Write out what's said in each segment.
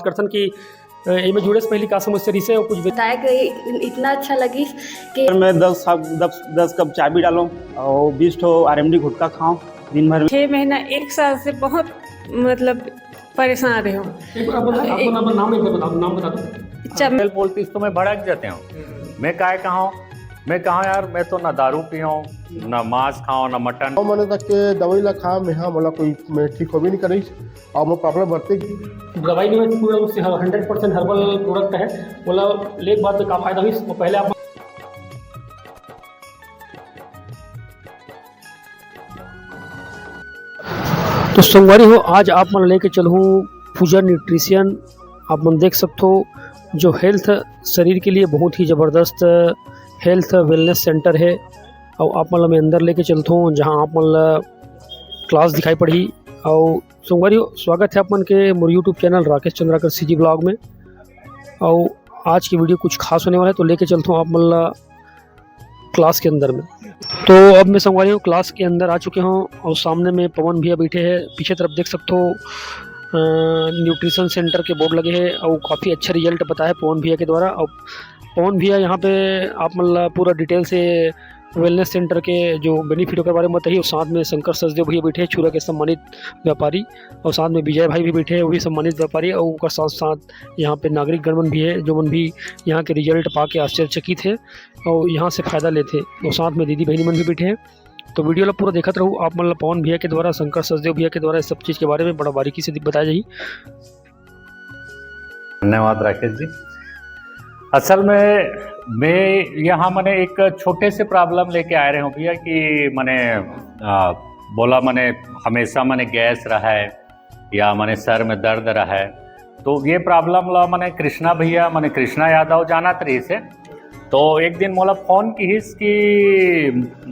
करथन कि में जुड़े से पहले का समस्या रही से और कुछ बताया कि इतना अच्छा लगी कि मैं 10 कप चाय भी डालूं और 20 ठो RMD गुटखा खाऊं दिन भर में। 6 महीना 1 साल से बहुत मतलब परेशान रहे हूँ। नाम बता दो। बोलती तो मैं भड़क जाते हूँ। मैं मैं कहा यार, मैं तो ना दारू पियूँ ना मांस खाऊँ ना मटन। मैंने तक के दवाई ला खा में हाँ मोला कोई मैं ठीक हो भी नहीं करी और मैं प्रॉब्लम बढ़ते दवाई में पूरा उससे 100% हर्बल प्रोडक्ट है। बोला ले एक बात में का फायदा हुई वो पहले आप तो संगवारी हो आज आप मन लेके चलूँ पूजा न्यूट्रिशन। आप मन देख सकते हो जो हेल्थ शरीर के लिए बहुत ही ज़बरदस्त हेल्थ वेलनेस सेंटर है और आप मतलब मैं अंदर लेके चलता हूँ जहाँ आप मतलब क्लास दिखाई पड़ी। और संगवारी स्वागत है अपन के मोर YouTube channel Rakesh Chandrakar CG blog में। और आज की वीडियो कुछ खास होने वाला है तो लेके चलता हूँ आप मतलब क्लास के अंदर में। तो अब मैं संगवारी हूँ क्लास के अंदर आ चुके हूँ और सामने में पवन भैया बैठे हैं। पीछे तरफ देख सकते हो न्यूट्रिशन सेंटर के बोर्ड लगे हैं और काफ़ी अच्छा रिजल्ट बताया पवन भैया के द्वारा। और पवन भैया यहाँ पे आप मतलब पूरा डिटेल से वेलनेस सेंटर के जो बेनिफिट के बारे में बताइए। और साथ में शंकर सचदेव भैया बैठे हैं, चूरा के सम्मानित व्यापारी, और साथ में विजय भाई भी बैठे हैं, वो भी सम्मानित व्यापारी। और उनका साथ साथ यहाँ पे नागरिक गणमन भी है जो मन भी यहाँ के रिजल्ट पा के आश्चर्यचकित है और यहाँ से फ़ायदा लेते। और साथ में दीदी बहनी मन भी बैठे हैं। तो वीडियो ला पूरा देखते रहूँ आप मतलब पवन भैया के द्वारा, शंकर सचदेव भैया के द्वारा इस सब चीज़ के बारे में बड़ा बारीकी से बताया जाए। धन्यवाद राकेश जी। असल में मैं यहाँ मैंने एक छोटे से प्रॉब्लम लेके आ रहे हूँ भैया कि मैंने बोला मैंने हमेशा मैंने गैस रहा है या मैंने सर में दर्द रहा है। तो ये प्रॉब्लम ला मैंने कृष्णा भैया मैंने कृष्णा यादव जाना रही से। तो एक दिन मोला फ़ोन की हिस कि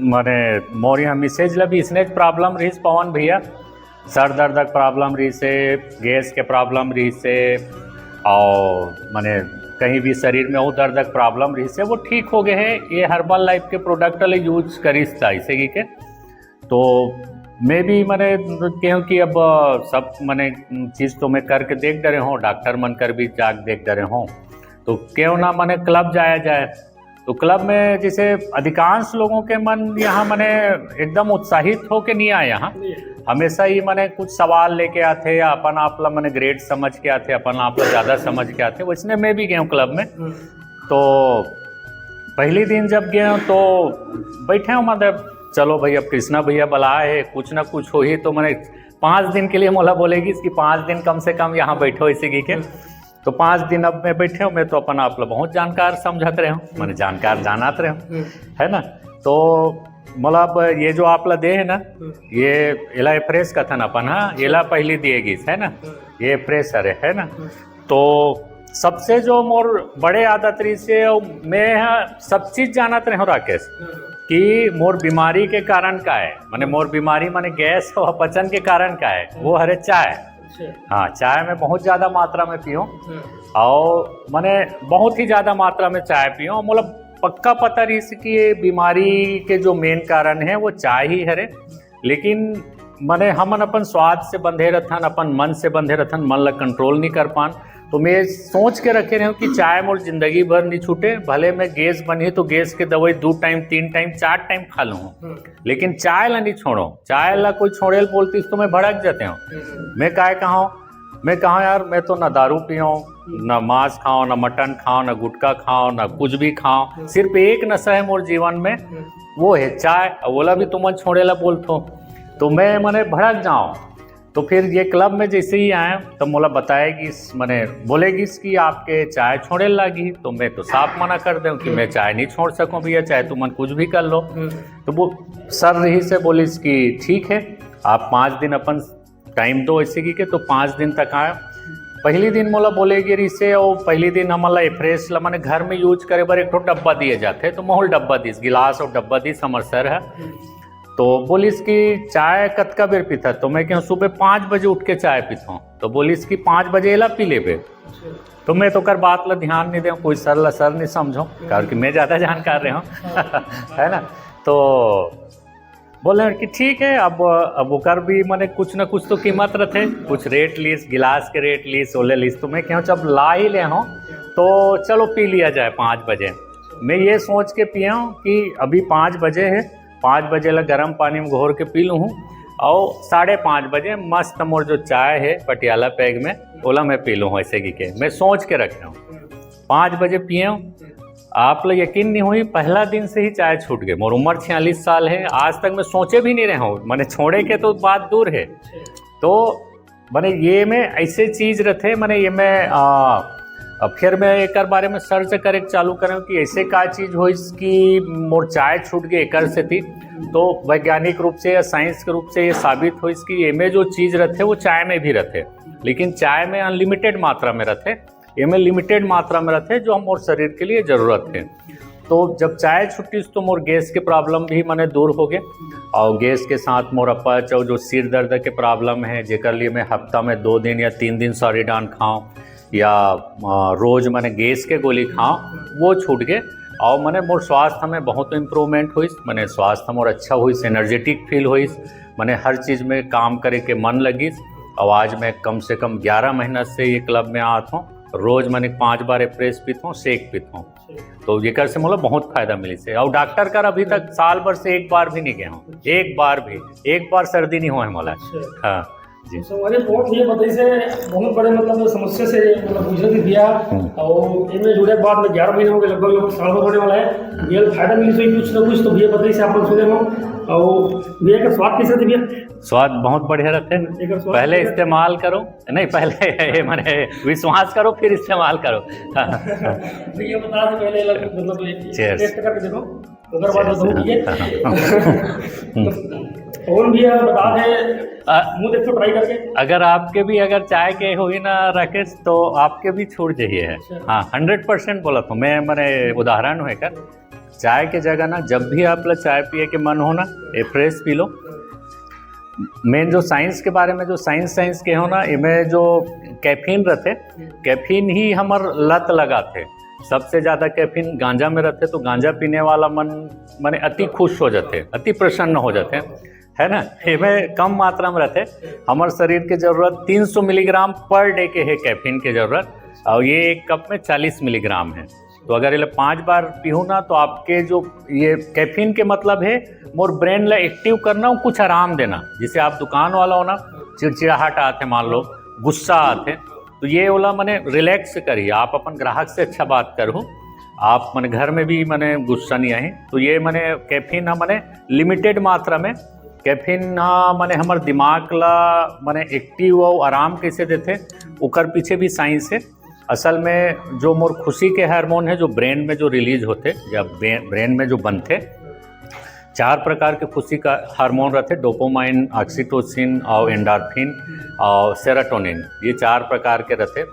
मैंने मोर यहाँ मैसेज ला भी इसने प्रॉब्लम रही पवन भैया, सर दर्द प्रॉब्लम रही से, गैस के प्रॉब्लम रही से और मैंने कहीं भी शरीर में वो दर्द प्रॉब्लम रही से वो ठीक हो गए हैं। ये हर्बल लाइफ के प्रोडक्ट ले यूज करीस था इसे के। तो मैं भी मैंने कहूँ कि अब सब मैंने चीज़ तो मैं करके देख डरे हूँ, डॉक्टर मन कर भी जाग देख डरे हूँ। तो क्यों ना मैंने क्लब जाया जाए। तो क्लब में जैसे अधिकांश लोगों के मन यहाँ मैंने एकदम उत्साहित हो के नहीं आए यहाँ, हमेशा ही मैंने कुछ सवाल लेके आते या अपन आपला मैंने ग्रेड समझ के आते, अपन आपला ज़्यादा समझ के आते। वैसे मैं भी गया हूँ क्लब में। तो पहले दिन जब गया हूँ तो बैठे हूँ मतलब चलो भाई अब कृष्णा भैया बुलाए है कुछ ना कुछ हो ही। तो मैंने 5 दिन के लिए मोला बोलेगी कि 5 दिन कम से कम यहाँ बैठो इसी के। तो 5 दिन अब मैं बैठे हूँ, मैं तो अपन आप लोग बहुत जानकार समझते रहे हूँ, मैंने जानकार जानते रहे हूँ, है ना। तो मतलब ये जो आप ला दे है ना, ये एला फ्रेश का था ना अपन, हाँ एला पहली दिएगी है ना, ये फ्रेश है ना। तो सबसे जो मोर बड़े आदत रही से मैं सब चीज़ जानते रहे हूँ राकेश कि मोर बीमारी के कारण का है, मैंने मोर बीमारी मैंने गैस और अपचन के कारण का है, वो हरे चाय। हाँ चाय में बहुत ज़्यादा मात्रा में पीऊँ और मैंने बहुत ही ज़्यादा मात्रा में चाय पीऊँ। मतलब पक्का पता रही कि ये बीमारी के जो मेन कारण है वो चाय ही है। लेकिन मैंने हमन अपन स्वाद से बंधे रहथन, अपन मन से बंधे रहथन, मन ला कंट्रोल नहीं कर पान। तो मैं सोच के रखे रहे हूँ कि चाय मोर जिंदगी भर नहीं छूटे। भले मैं गैस बनी तो गैस के दवाई 2 टाइम 3 टाइम 4 टाइम खा लूँ, लेकिन चाय ला नहीं छोड़ो। चाय ला कोई छोड़े बोलती तो मैं भड़क जाते हूँ। मैं कहा यार, मैं तो ना दारू पीऊँ ना मांस खाऊँ ना मटन खाऊँ ना गुटखा खाऊँ ना कुछ भी खाऊँ। सिर्फ एक नशा है मोर जीवन में, वो है चाय। बोला भी तुम छोड़े ला बोलते तो मैंने भड़क जाऊँ। तो फिर ये क्लब में जैसे ही आए तो मोला बताएगी मैंने बोलेगी कि आपके चाय छोड़े लगी। तो मैं तो साफ मना कर दूँ कि मैं चाय नहीं छोड़ सकूँ भैया, चाहे तुम कुछ भी कर लो। तो वो सर रही से बोली कि ठीक है आप 5 दिन अपन टाइम दो ऐसे की तो 5 दिन तक आए। पहली दिन मोला बोलेगी रही से और पहली दिन हमारा फ्रेश ला मैंने घर में यूज करे बार एक डब्बा दिए जाते, तो मोहल डब्बा दिस गिलास और डब्बा दिस हमार सर है। तो बोलिस कि चाय कतका बेर पीता। तो मैं कहूँ सुबह 5 बजे उठ के चाय पीता हूँ। तो बोलिस कि 5 बजे एला पी लेबे। तो मैं तो कर बात ला ध्यान नहीं दूँ, कोई सर नहीं समझो, क्योंकि मैं ज़्यादा जानकार रहे हूँ है ना। तो बोले कि ठीक है, अब ओकर भी मैंने कुछ ना कुछ तो कीमत रखे, कुछ रेट लीस, गिलास के रेट लीस, ओले लीस, तो मैं क्यों जब ला ही ले हूँ तो चलो पी लिया जाए 5 बजे। मैं ये सोच के पिया हूँ कि अभी 5 बजे है, 5 बजे ला गर्म पानी में घोर के पी लूँ हूँ, और 5:30 बजे मस्त मोर जो चाय है पटियाला पैग में ओला मैं पी लूँ ऐसे की मैं सोच के रखे हूँ। 5 बजे पिए हूँ, आप लोग यकीन नहीं हुई, पहला दिन से ही चाय छूट गए। मोर उम्र 46 साल है, आज तक मैं सोचे भी नहीं रहा हूँ, मैंने छोड़े के तो बात दूर है। तो मैंने ये में ऐसे चीज़ रहते, मैंने ये मैं फिर मैं एक बारे में सर्च करे चालू करें कि ऐसे का चीज़ हो इसकी मोर चाय छूट गई एक से थी। तो वैज्ञानिक रूप से या साइंस के रूप से ये साबित हो इसकी ये में जो चीज़ रहते वो चाय में भी रहते, लेकिन चाय में अनलिमिटेड मात्रा में रहते, ये में लिमिटेड मात्रा में रहते जो हम और शरीर के लिए ज़रूरत है। तो जब चाय छुट्टी तो मोर गैस के प्रॉब्लम भी मैंने दूर हो गए, और गैस के साथ मोर अपच और जो सिर दर्द के प्रॉब्लम है जेकर लिए मैं हफ्ता में 2 दिन या 3 दिन सॉरीडान खाऊं या रोज़ मैंने गैस के गोली खाऊं, वो छूट गए। और मैंने मोर स्वास्थ्य में बहुत इम्प्रूवमेंट हुई, मैंने स्वास्थ्य मोर अच्छा हुई, एनर्जेटिक फील हुई, मैंने हर चीज़ में काम करे के मन लगी। और आज मैं कम से कम 11 महीना से ये क्लब में आता हूँ, रोज़ मैंने 5 बार एप्रेस पीता हूँ, शेक पीता हूँ। तो ये कर से मतलब बहुत फ़ायदा मिली से। और डॉक्टर का अभी तक साल भर से एक बार भी नहीं गया हूँ, एक बार सर्दी नहीं हुआ है मोला। हाँ जी। हमारे बहुत ये बताइए से बहुत बड़े मतलब समस्या से मतलब गुजर भी दिया, और इनमें जुड़े बाद में 11 महीने हो गए, लगभग साल भर होने वाला है। ये फायदा मिली तो कुछ ना कुछ तो भैया बताइए से आप लोग सुने हो। और भैया का स्वाद कैसे थे भैया? स्वाद बहुत बढ़िया रहते हैं, पहले इस्तेमाल करो, नहीं पहले मैंने विश्वास करो फिर इस्तेमाल करो। भैया बता दें पहले मतलब टेस्ट करके देखो, अगर बात और भी बता दें मुँह देखो ट्राई करके। अगर आपके भी अगर चाय के हुई ना राकेश तो आपके भी छूट जाइए है। हाँ 100% बोला तो मैं मैंने उदाहरण है कर, चाय के जगह ना जब भी आप लोग चाय पिए के मन हो ना फ्रेश पी लो। मेन जो साइंस के बारे में जो साइंस के हो ना, इनमें जो कैफीन रहते, कैफीन ही हमार लत लगाते। सबसे ज़्यादा कैफीन गांजा में रहते, तो गांजा पीने वाला मन माने अति खुश हो जाते, अति प्रसन्न हो जाते, है ना। इनमें कम मात्रा में रहते, हमारे शरीर की ज़रूरत 300 मिलीग्राम पर डे के है कैफीन की ज़रूरत, और ये एक कप में 40 मिलीग्राम है। तो अगर ये 5 बार पीऊँ ना तो आपके जो ये कैफीन के मतलब है मोर ब्रेन ला एक्टिव करना और कुछ आराम देना। जिसे आप दुकान वाला हो ना चिड़चिड़ाहट आते, मान लो गुस्सा आते, तो ये वाला मैंने रिलैक्स करिए, आप अपन ग्राहक से अच्छा बात करो, आप मैंने घर में भी मैंने गुस्सा नहीं आई। तो ये मैंने कैफीन मैंने लिमिटेड मात्रा में कैफीन मैंने हमारे दिमाग ला मैंने एक्टिव और आराम कैसे देते, उकर पीछे भी साइंस है। असल में जो मोर खुशी के हार्मोन है जो ब्रेन में जो रिलीज होते या ब्रेन में जो बनते, 4 प्रकार के खुशी का हार्मोन रहते, डोपामाइन, ऑक्सीटोसिन और एंडोर्फिन और सेरोटोनिन, ये 4 प्रकार के रहते।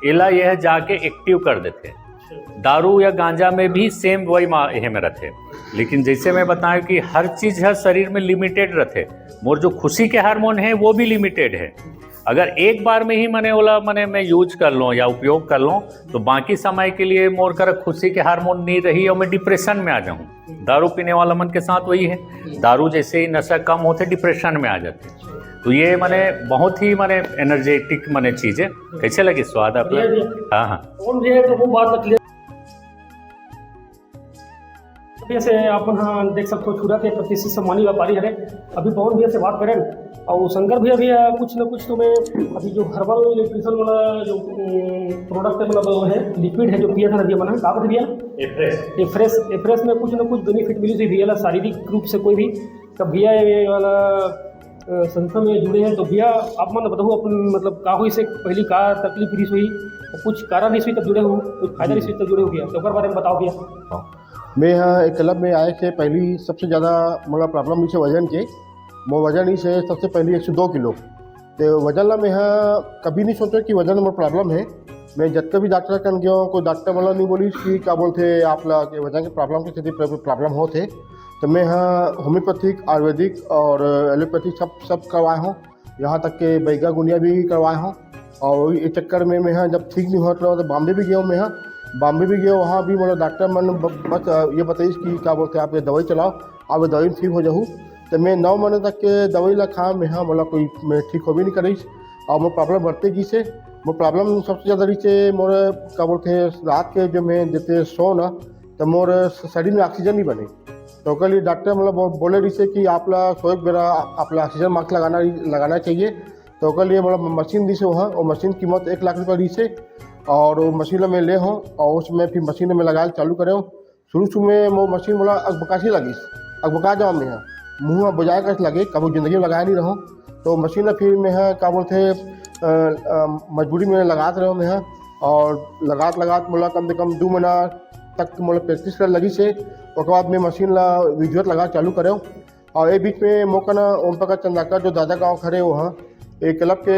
इला यह जाके एक्टिव कर देते। दारू या गांजा में भी सेम वही यह में रहते, लेकिन जैसे मैं बताऊं कि हर चीज़ है शरीर में लिमिटेड रहते, मोर जो खुशी के हार्मोन है वो भी लिमिटेड है। अगर एक बार में ही मैं यूज कर लूँ या उपयोग कर लूँ तो बाकी समय के लिए मोर कर खुशी के हार्मोन नहीं रही और मैं डिप्रेशन में आ जाऊँ। दारू पीने वाला मन के साथ वही है, दारू जैसे ही नशा कम होते डिप्रेशन में आ जाते। तो ये बहुत ही एनर्जेटिक चीज़ है। कैसे लगी स्वाद आप? हाँ हाँ से अपन हाँ देख सकते हो छुरा के प्रतिष्ठित सम्मानी व्यापारी है। अभी पवन भैया से बात करें और शंकर भैया भी कुछ ना कुछ तो मैं अभी जो हर्बल न्यूट्रिशन वाला जो प्रोडक्ट है मतलब है लिक्विड है जो पिया था भैया बना कहा भैया एफ्रेस में कुछ ना कुछ बेनिफिट मिली थी भैया शारीरिक रूप से कोई भी। तब भैया ये वाला संस्था में जुड़े हैं तो भैया आप मन बताओ अपन मतलब का हुई से पहली का तकलीफ रही हुई कुछ कारण नहीं हुई तब जुड़े हो, कुछ फायदा नहीं हुई तब जुड़े हो भैया, तो बारे में बताओ भैया। मैं यहाँ एक क्लब में आए थे, पहली सबसे ज़्यादा मतलब प्रॉब्लम नहीं से वजन के, वो वजन ही से सबसे पहले 102 किलो। तो वजन ला मैं यहाँ कभी नहीं सोचा कि वजन में प्रॉब्लम है। मैं जितने भी डॉक्टर कन गया कोई डॉक्टर वाला नहीं बोली कि क्या बोलते आप लोग वजन के प्रॉब्लम के प्रॉब्लम होते। तो मैं यहाँ होम्योपैथिक, आयुर्वेदिक और एलोपैथिक सब करवाए हूँ, यहाँ तक के बैगा गुनिया भी करवाए हूँ। और इस चक्कर में मैं यहाँ जब ठीक नहीं होता तो बॉम्बे भी गया हूँ। मैं यहाँ बॉम्बे भी गया, वहाँ भी मतलब डॉक्टर मन बस ये बताइए कि क्या बोलते हैं आप ये दवाई चलाओ, आप ये दवाई ठीक हो जाऊँ। तो मैं 9 महीने तक के दवाई ला खा मैं हाँ मतलब कोई मैं ठीक हो भी नहीं करी और मोर प्रॉब्लम बढ़ते की से मोर प्रॉब्लम सबसे ज़्यादा रही से मोर क्या बोलते हैं रात के जो मैं देते सो ना तो मोर शरीर में ऑक्सीजन नहीं बने तो उसके लिए डॉक्टर मतलब बोले रही से कि आप ला सोए बेरा आप ला ऑक्सीजन मास्क लगाना चाहिए तो उसके लिए मतलब मशीन दी से वहाँ और मशीन की कीमत 1 लाख रुपये दी से और वो मशीन में ले हूँ और उसमें फिर मशीन में लगा चालू करे शुरू में वो मशीन बोला अकबकाशी लगी अकबका जाओ मैं मुँह में बजाय कर लगे कभी ज़िंदगी में लगाया नहीं रहूँ तो मशीन फिर मैं क्या बोलते मजबूरी में लगाते रहो मैं और लगात बोला कम से कम 2 महीना तक मतलब प्रैक्टिस कर लगी से उसके बाद मैं मशीन ला विजुअल लगा चालू करे और ये बीच में मौका ना ओम प्रकाश चंदाकर जो दादा गाँव खड़े वहाँ एक क्लब के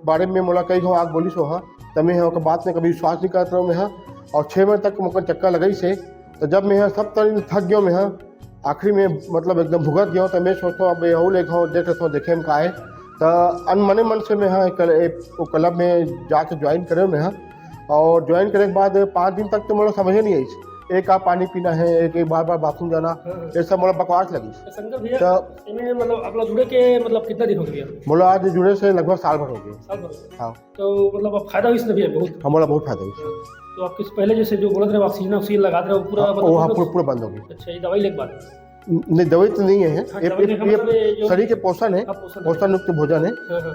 बारे में मोला कई हो आग बोली सो हाँ तो मैं बात में कभी विश्वास नहीं करता हूँ मैं और 6 महीने तक मौका चक्का लगाई से तो जब मैं सब तरह थक गया मैं आखिरी में मतलब एकदम भुगत गया तो मैं सोचता हूँ अब यहू लेखा देख लेता हूँ देखे में का है तो अनमने मन से मैं वो क्लब में जाके ज्वाइन करे मैं और ज्वाइन करने के बाद 5 दिन तक तो मतलब समझ ही नहीं आई एक आप पानी पीना है एक बार बार बाथरूम जाना ये सब मतलब बकवास लगी शंकर भैया इन्हें मतलब अपना जुड़े के मतलब कितना दिन हो गया बोला आज जुड़े से लगभग साल भर हो गया साल भर हाँ तो मतलब अब फायदा इसमें भी है बहुत हमारा बहुत फायदा हुआ तो आप किस पहले जैसे जो बोल रहे ऑक्सीजन लगाते रहे पूरा वो हाँ पूरा बंद हो गया अच्छा ये दवाई लेके बाद नहीं दवाई तो नहीं है हाँ, ये शरीर के पोषण है पोषण युक्त भोजन है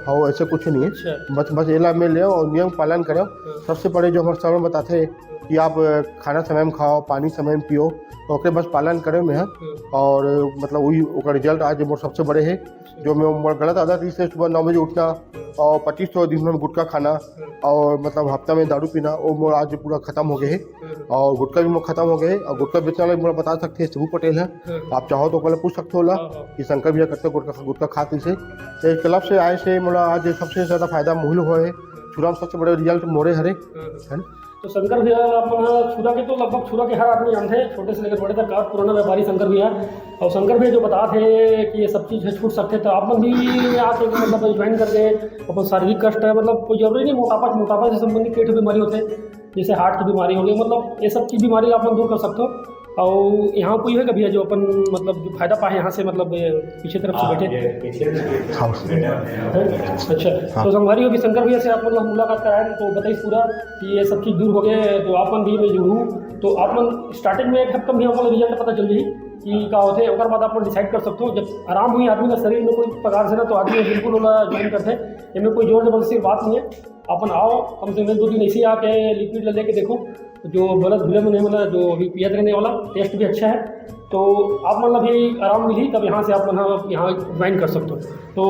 हाँ ऐसे कुछ नहीं है बस एला में ले और नियम पालन करो सबसे बड़े जो हमारे सर बताते हैं कि आप खाना समय में खाओ पानी समय में पियो तो ओके बस पालन करें मैं और मतलब वही रिजल्ट आज मोर सबसे बड़े है जो मैं गलत आदत थी से सुबह 9 बजे उठना और 2500 दिन में गुटखा खाना और मतलब हफ्ता में दारू पीना वो मोर आज पूरा खत्म हो गए है और गुटखा भी मोर खत्म हो गए और गुटखा बेचने वाले मोर बता सकते हैं शिबू पटेल है आप चाहो तो पहले पूछ सकते हो ला कि शंकर भैया करते गुटखा खाते से क्लब से आए से मोला आज सबसे ज़्यादा फायदा मूल हुआ है छुरा में सबसे बड़े रिजल्ट मोरे हरे है ना तो शंकर भैया अपना छुरा के तो लगभग छुरा के हर आदमी जानते हैं छोटे से लेकर बड़े तक और पुराना व्यापारी शंकर भैया और शंकर भैया जो बताते हैं कि ये सब चीज़ छूट सकते तो आप लोग भी आके मतलब ज्वाइन करके अपन शारीरिक कष्ट है मतलब कोई जरूरी नहीं मोटापा से संबंधित कई बीमारी होते हैं जैसे हार्ट की बीमारी हो गई मतलब ये सब की बीमारी आप लोग दूर कर सकते हो और यहाँ कोई है कभी है जो अपन मतलब जो फायदा पाए यहाँ से मतलब पीछे तरफ से बैठे अच्छा तो संगवारी होगी शंकर भैया से आप मतलब मुलाकात कराए तो बताइए पूरा कि ये सब चीज़ दूर हो गए तो आप भी मैं जुड़ूँ तो आप स्टार्टिंग में एक हफ्ता में हमको रिजल्ट पता चल जाए कि क्या होते हैं और बाद आप डिसाइड कर सकते हो जब आराम हुई आदमी का शरीर में कोई प्रकार से ना तो आदमी बिल्कुल ज्वाइन करते हैं इनमें कोई जोर जबरदस्ती बात नहीं है अपन आओ कम से कम 2 दिन ऐसे ही आके लिक्विड लेके देखो जो गलत भूले में नहीं मतलब जो अभी पिया रहने वाला टेस्ट भी अच्छा है तो आप मतलब भी आराम मिली तब यहाँ से आप मतलब यहाँ ज्वाइन कर सकते हो तो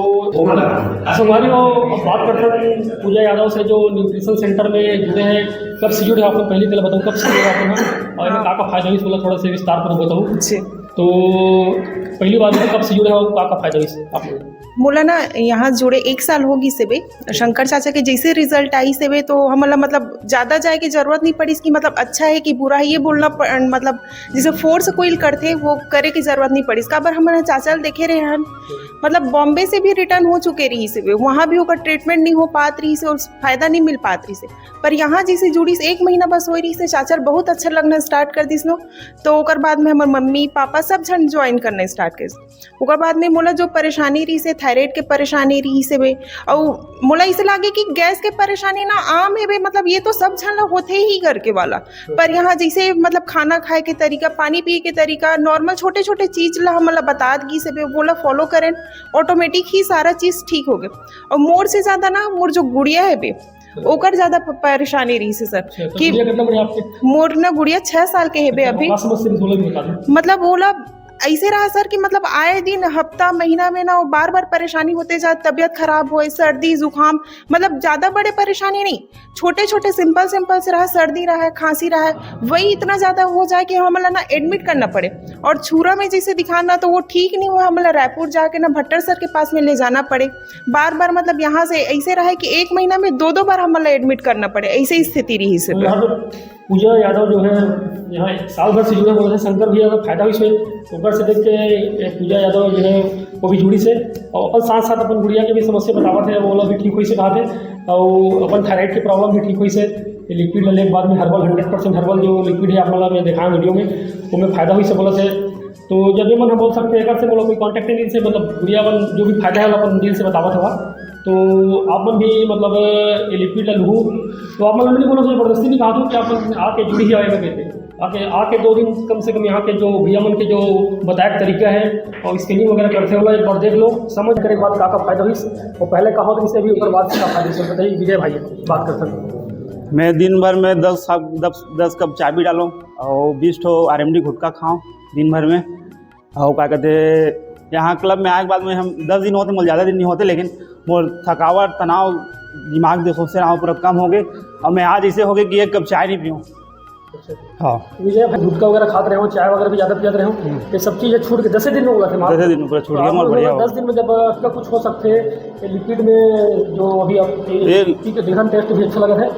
हमारी वो बात करते हैं पूजा यादव से जो न्यूट्रिशन सेंटर में जुड़े हैं कब से जुड़े आपको पहली पहले बताऊँ कब से जुड़े आप ना और इनका का फायदा इसको थोड़ा सा विस्तार पर बताऊँ तो पहली बार कब से जुड़े हो का फायदा इस आप मोला ना यहाँ जुड़े 1 साल होगी सेबे शंकर चाचा के जैसे रिजल्ट आई सेबे तो हमारा मतलब ज़्यादा जाए की जरूरत नहीं पड़ी इसकी मतलब अच्छा है कि बुरा है ये बोलना मतलब जैसे फोर्स कोई करते वो करे की जरूरत नहीं पड़ी इसका बार हमारे चाचा देखे रहे हम मतलब बॉम्बे से भी रिटर्न हो चुके रही से वहाँ भी होकर ट्रीटमेंट नहीं हो पात रही से और फायदा नहीं मिल पात रही से पर यहाँ जैसे जुड़ी से 1 महीना बस हो रही से चाचा बहुत अच्छा लगना स्टार्ट कर दी नो तो ओकर बाद में हमारे मम्मी पापा सब जन ज्वाइन करना स्टार्ट कर ओकर बाद में मोला जो परेशानी रही से थायराइड के परेशानी रही से बे और मोला इसे लागे कि गैस के परेशानी ना आम है बे मतलब ये तो सब जन होते ही करके वाला पर यहाँ जैसे मतलब खाना खाए के तरीका पानी पिए के तरीका नॉर्मल छोटे छोटे चीज ला हम बता दी से बे बोला फॉलो करें ऑटोमेटिक ही सारा चीज ठीक हो गया और मोर से ज्यादा ना मोर जो गुड़िया है बे ओकर ज्यादा परेशानी रही से सर कि मोर ना गुड़िया 6 साल के है बे अभी मतलब बोला ऐसे रहा सर कि मतलब आए दिन हफ्ता महीना में ना बार बार परेशानी होते जाए तबीयत खराब हो सर्दी जुकाम मतलब ज़्यादा बड़े परेशानी नहीं छोटे छोटे सिंपल से रहा सर्दी रहा है खांसी रहा है वही इतना ज़्यादा हो जाए कि हमें ना एडमिट करना पड़े और छुरा में जैसे दिखाना तो वो ठीक नहीं हुआ हमें रायपुर जाके ना भट्टर सर के पास में ले जाना पड़े बार बार मतलब यहाँ से ऐसे रहा है कि 1 महीना में 2 बार हमें एडमिट करना पड़े ऐसे स्थिति रही से पूजा यादव जो है यहाँ साल भर से जुड़े हुए हैं शंकर भैया का फायदा भी ऊपर से देख के पूजा यादव जो है वो भी जुड़ी से और अपन साथ साथ अपन गुड़िया की भी समस्या बतावत है वो वाला भी ठीक हुई से कहा थे और अपन थायराइड की प्रॉब्लम भी ठीक हुई से लिक्विड लेने के बाद में हर्बल 100% हर्बल जो लिक्विड है आप मतलब मैं देखा वीडियो में वो में फायदा हुई से बोला से तो जब भी मन हम बोल सकते हैं से मतलब कोई कॉन्टैक्ट नहीं से मतलब गुड़िया बन जो भी फायदा है अपन दिल से बतावत हुआ तो आप मन भी मतलब ये लिक्विड लूँ तो आप मतलब नहीं बोलो ज़बरदस्ती नहीं कहा दूँ कि आप आके जुड़ी आए में कहते आके 2 दिन कम से कम यहाँ के जो भैया मन के जो बताया तरीका है और स्कैनिंग वगैरह करते हो एक बार देख लो समझ कर एक बात का फायदा हुई और पहले कहा तो इससे भी ऊपर बात का फायदा से बताइए विजय भाई बात कर सकते मैं दिन भर में 10 कप चाय भी डालूँ और 20 RMD गुटखा खाऊँ दिन भर में और क्या कहते यहाँ क्लब में आए के बाद में हम 10 दिन होते मतलब ज़्यादा दिन नहीं होते लेकिन वो थकावट तनाव दिमाग जो सोचते रहा पूरा कम हो गए और मैं आज ऐसे हो गए कि 1 कप चाय नहीं पीऊँ। हाँ विजय भाई गुटखा वगैरह खाते रहे हो चाय वगैरह भी ज़्यादा पियाते रहे हो ये सब चीज़ें छूट के 10 दिन में बोला थे 10 दिन में पूरा छूट गया और बढ़िया 10 दिन में जब आपका कुछ हो सकते हैं लिक्विड में जो अभी आप डिफरेंट टेस्ट भी अच्छा लगा है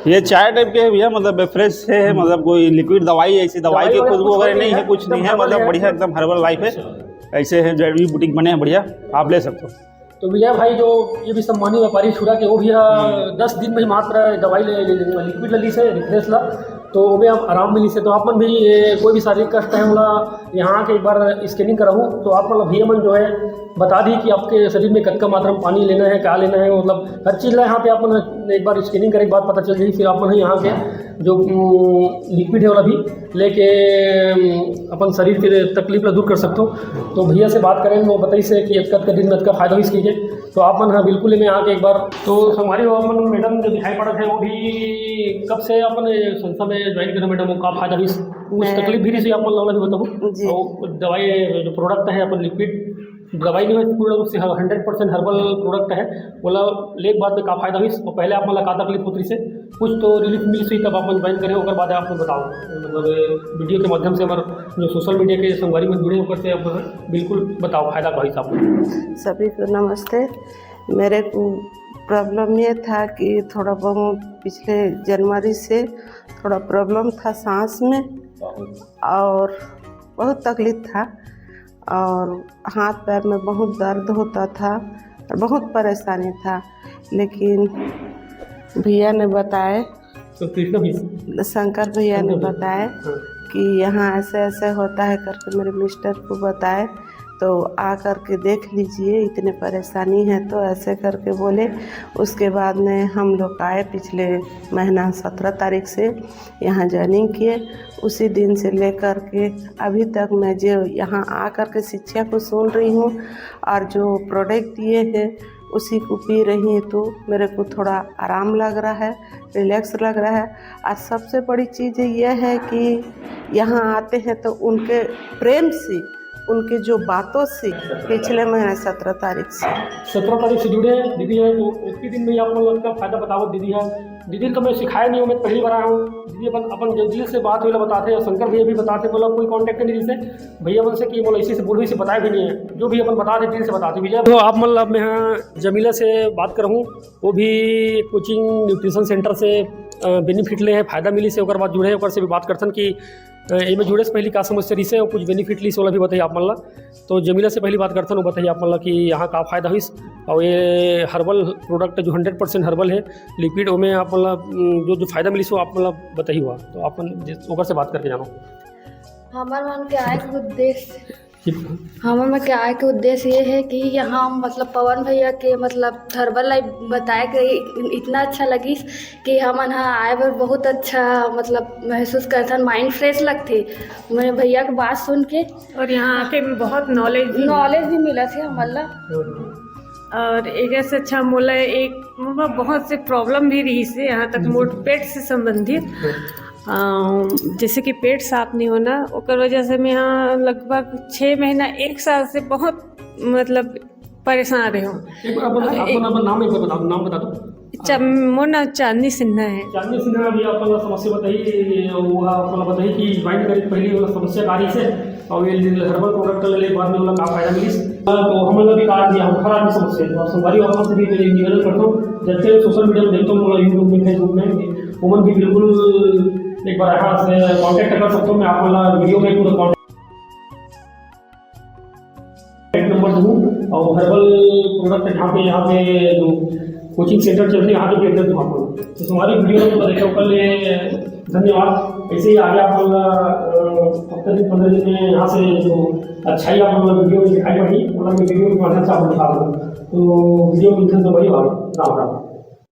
ये चाय टाइप के है भैया मतलब फ्रेश है मतलब कोई लिक्विड दवाई ऐसी दवाई की खुशबू वगैरह नहीं है कुछ नहीं है मतलब बढ़िया एकदम हर्बल लाइफ है ऐसे है जड़ी बुटीक बने हैं बढ़िया आप ले सकते हो। तो विजय भाई जो ये भी सम्मानी व्यापारी छुड़ा के वो भी 10 दिन में मात्र दवाई लिक्विड ली से रिफ्रेश ला तो वो भी आप आराम मिली से तो आप मन भी कोई भी शारीरिक कष्ट है बोला यहाँ के एक बार स्कैनिंग कराऊँ तो आप मतलब भैया मन जो है बता दी कि आपके शरीर में कतका मात्रा में पानी लेना है क्या लेना है मतलब हर चीज़ ला यहाँ पे आप मन एक बार स्कैनिंग करे एक बात पता चल जाएगी फिर आप मन यहाँ के जो लिक्विड है वाला भी लेके अपन शरीर के तकलीफ ला दूर कर सकते हो तो भैया से बात करें वो बताइए से कि अतका दिन में अतका फायदा हो इसके तो आप मन हाँ बिल्कुल में आके एक बार तो हमारी अपन मैडम जो दिखाई पड़ा थे वो भी कब से अपन संस्था में ज्वाइन करें मैडम का फायदा भी उस तकलीफ भी रही आप मन भी बताओ और दवाई जो प्रोडक्ट है अपन लिक्विड दवाई नहीं है पूरा रूप से 100% हर्बल प्रोडक्ट है बोला लेक बाद में का फायदा हुई और पहले आप मतलब का तकलीफ होती से कुछ तो रिलीफ मिली हुई तब आप ज्वाइन करें और बाद आपको बताओ मतलब वीडियो के माध्यम से हमारे जो सोशल मीडिया के संगवारी में जुड़े होकर से आप बिल्कुल बताओ फायदा का हिसाब सभी को नमस्ते। मेरे को प्रॉब्लम ये था कि थोड़ा बहुत पिछले जनवरी से थोड़ा प्रॉब्लम था सांस में और बहुत तकलीफ था और हाथ पैर में बहुत दर्द होता था और बहुत परेशानी था लेकिन भैया ने बताए शंकर भैया ने बताए कि यहाँ ऐसे ऐसे होता है करके मेरे मिस्टर को बताए तो आ कर के देख लीजिए इतने परेशानी है तो ऐसे करके बोले। उसके बाद में हम लोग आए पिछले महीना 17 तारीख से यहाँ ज्वाइनिंग किए उसी दिन से लेकर के अभी तक मैं जो यहाँ आ कर के शिक्षा को सुन रही हूँ और जो प्रोडक्ट दिए हैं उसी को पी रही हैं तो मेरे को थोड़ा आराम लग रहा है रिलैक्स लग रहा है। और सबसे बड़ी चीज़ यह है कि यहाँ आते हैं तो उनके प्रेम से उनके जो बातों से पिछले महीने 17 तारीख से जुड़े हैं दीदी है तो एक ही दिन में आप लोग का फायदा बताओ दीदी है दीदी तो मैं सिखाया नहीं हूँ मैं पहली बार आया हूँ दीदी अपन जो दिल से बात हुई बताते हैं शंकर भैया भी बताते बोला कोई कांटेक्ट नहीं दिल से भैया मन से कि बोला इसी से बोलो इसे बताया भी नहीं है जो भी अपन बताते दिल से बताते भैया तो आप मतलब मैं यहाँ जमीला से बात करूँ वो भी कोचिंग न्यूट्रिशन सेंटर से बेनिफिट ले है फायदा मिली से बाद जुड़े से भी बात करते कि इनमें जुड़े से पहले का समस्या रही से और कुछ बेनिफिट ली से वाला भी बताइए आप मतलब तो जमीला से पहली बात करते हैं बताइए आप मतलब कि यहाँ का फायदा हुई और ये हर्बल प्रोडक्ट जो 100% हर्बल है लिक्विड में आप मतलब जो फायदा मिली सो आप मतलब बताइए हुआ तो आप ओकर से बात करके जानो हमारे मन के आए के उद्देश्य हमारे मन के आए के उद्देश्य ये है कि यहाँ मतलब पवन भैया के मतलब हर्बल लाइफ बताए कि इतना अच्छा लगी कि हम यहाँ आए पर बहुत अच्छा मतलब महसूस करते माइंड फ्रेश लगती मैं भैया की बात सुन के और यहाँ आके भी बहुत नॉलेज भी मिला थे हमारा और एक ऐसे अच्छा मोला एक बहुत से प्रॉब्लम भी रही से यहाँ तक मोट पेट से संबंधित जैसे कि पेट साफ नहीं होना ओकर वजह से मैं यहाँ लगभग 6 महीना 1 साल से बहुत मतलब परेशान रहे हूँ। नाम बता दो। मोर नाम चांदनी सिन्हा है। चांदनी सिन्हा भी आप समस्या बताइए वो आप बताइए कि ज्वाइन करी पहली वाला समस्या कारी से और ये हर्बल प्रोडक्ट ले बाद में वाला का फायदा मिली तो हम लोग भी कहा कि हम खराब समस्या और संगवारी वालों से भी निवेदन करता हूँ जब से सोशल मीडिया में देखता हूँ यूट्यूब में फेसबुक में उमन भी बिल्कुल एक बार यहाँ से कांटेक्ट कर सकता हूँ मैं आप वाला वीडियो में पूरा कॉन्टेक्ट नंबर दूँ और हर्बल प्रोडक्ट यहाँ पे जो कोचिंग सेंटर चलते हैं यहाँ पे एड्रेस दूँ आपको तो हमारी वीडियो को देखो कल धन्यवाद ऐसे ही आगे आप हफ्ते दिन 15 दिन में यहाँ से जो अच्छाई आप लोग वीडियो में दिखाई पड़ी मतलब वीडियो में पढ़ना चाहूँ दिखा दूँ तो वीडियो में तो वही ना